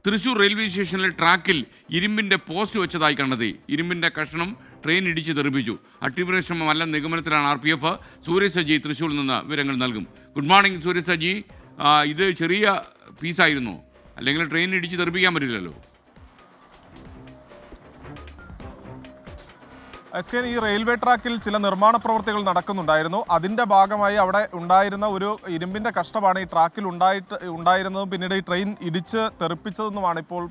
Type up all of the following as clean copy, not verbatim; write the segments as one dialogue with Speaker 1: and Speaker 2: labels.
Speaker 1: Thrissur railway സ്റ്റേഷനിലെ ട്രാക്കിൽ ഇരുമ്പിൻ്റെ പോസ്റ്റ് വെച്ചതായി കണ്ടെത്തി. ഇരുമ്പിൻ്റെ കഷ്ണം ട്രെയിൻ ഇടിച്ച് തെറിപ്പിച്ചു. അട്ടിമറി ശ്രമമല്ല നിഗമനത്തിലാണ് RPF. സൂര്യ സജി തൃശ്ശൂരിൽ നിന്ന് വിവരങ്ങൾ നൽകും. ഗുഡ് മോർണിംഗ് സൂര്യ സജി. ഇത് ചെറിയ പീസായിരുന്നു, അല്ലെങ്കിൽ ട്രെയിൻ ഇടിച്ച് തെറിപ്പിക്കാൻ പറ്റില്ലല്ലോ.
Speaker 2: ഈ റെയിൽവേ ട്രാക്കിൽ ചില നിർമ്മാണ പ്രവൃത്തികൾ നടക്കുന്നുണ്ടായിരുന്നു. അതിൻ്റെ ഭാഗമായി അവിടെ ഉണ്ടായിരുന്ന ഒരു ഇരുമ്പിൻ്റെ കഷ്ണമാണ് ഈ ട്രാക്കിൽ ഉണ്ടായിരുന്നതും പിന്നീട് ഈ ട്രെയിൻ ഇടിച്ച് തെറിപ്പിച്ചതെന്നുമാണ് ഇപ്പോൾ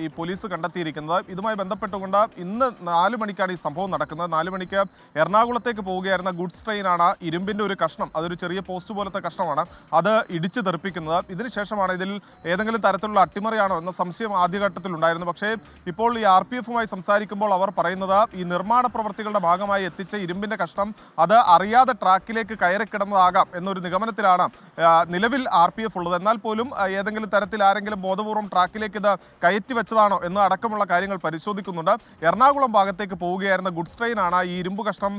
Speaker 2: ഈ പോലീസ് കണ്ടെത്തിയിരിക്കുന്നത്. ഇതുമായി ബന്ധപ്പെട്ടുകൊണ്ട് ഇന്ന് 4 മണിക്കാണ് ഈ സംഭവം നടക്കുന്നത്. 4 മണിക്ക് എറണാകുളത്തേക്ക് പോവുകയായിരുന്ന ഗുഡ്സ് ട്രെയിനാണ് ഇരുമ്പിൻ്റെ ഒരു കഷ്ണം, അതൊരു ചെറിയ പോസ്റ്റ് പോലത്തെ കഷ്ണമാണ്, അത് ഇടിച്ച് തെറിപ്പിക്കുന്നത്. ഇതിനുശേഷമാണ് ഇതിൽ ഏതെങ്കിലും തരത്തിലുള്ള അട്ടിമറിയാണോ എന്ന സംശയം ആദ്യഘട്ടത്തിൽ ഉണ്ടായിരുന്നു. പക്ഷേ ഇപ്പോൾ ഈ RPFുമായി സംസാരിക്കുമ്പോൾ അവർ പറയുന്നത് ഈ നിർമ്മാണ പ്രവൃത്തികളുടെ ഭാഗമായി എത്തിച്ച ഇരുമ്പിന്റെ കഷ്ണം അത് അറിയാതെ ട്രാക്കിലേക്ക് കയറി കിടന്നതാകാം എന്നൊരു നിഗമനത്തിലാണ് നിലവിൽ RPF ഉള്ളത്. എന്നാൽ പോലും ഏതെങ്കിലും തരത്തിൽ ആരെങ്കിലും ബോധപൂർവം ട്രാക്കിലേക്ക് ഇത് കയറ്റി വെച്ചതാണോ എന്ന് അടക്കമുള്ള കാര്യങ്ങൾ പരിശോധിക്കുന്നുണ്ട്. എറണാകുളം ഭാഗത്തേക്ക് പോവുകയായിരുന്ന ഗുഡ്സ് ട്രെയിനാണ് ഈ ഇരുമ്പ് കഷ്ണം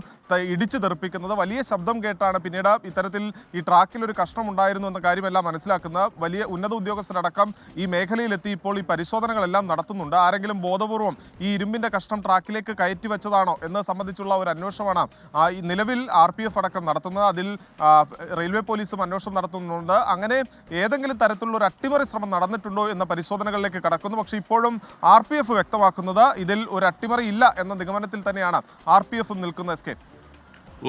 Speaker 2: ഇടിച്ചു തെറിപ്പിക്കുന്നത്. വലിയ ശബ്ദം കേട്ടാണ് പിന്നീട് ഇത്തരത്തിൽ ഈ ട്രാക്കിൽ ഒരു കഷ്ണം ഉണ്ടായിരുന്നു എന്ന കാര്യമെല്ലാം മനസ്സിലാക്കുന്നത്. വലിയ ഉന്നത ഉദ്യോഗസ്ഥരടക്കം ഈ മേഖലയിലെത്തി ഇപ്പോൾ ഈ പരിശോധനകളെല്ലാം നടത്തുന്നുണ്ട്. ആരെങ്കിലും ബോധപൂർവം ഈ ഇരുമ്പിന്റെ കഷ്ണം ട്രാക്കിലേക്ക് കയറ്റി വെച്ചതാണോ എന്ന് സംബന്ധിച്ചുള്ള ഒരു അന്വേഷണമാണ് ഈ നിലവിൽ RPF അടക്കം നടത്തുന്നത്. അതിൽ റെയിൽവേ പോലീസും അന്വേഷണം നടത്തുന്നുണ്ട്. അങ്ങനെ ഏതെങ്കിലും തരത്തിലുള്ള ഒരു അട്ടിമറി ശ്രമം നടന്നിട്ടുണ്ടോ എന്ന പരിശോധനകളിലേക്ക് കടക്കുന്നു. പക്ഷേ ഇപ്പോഴും RPF വ്യക്തമാക്കുന്നത് ഇതിൽ ഒരു അട്ടിമറി ഇല്ല എന്ന നിഗമനത്തിൽ തന്നെയാണ് RPF നിൽക്കുന്നത്.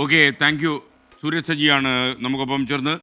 Speaker 1: Okay, thank you. സൂര്യ സജിയാണ് നമുക്കൊപ്പം ചേർന്ന്.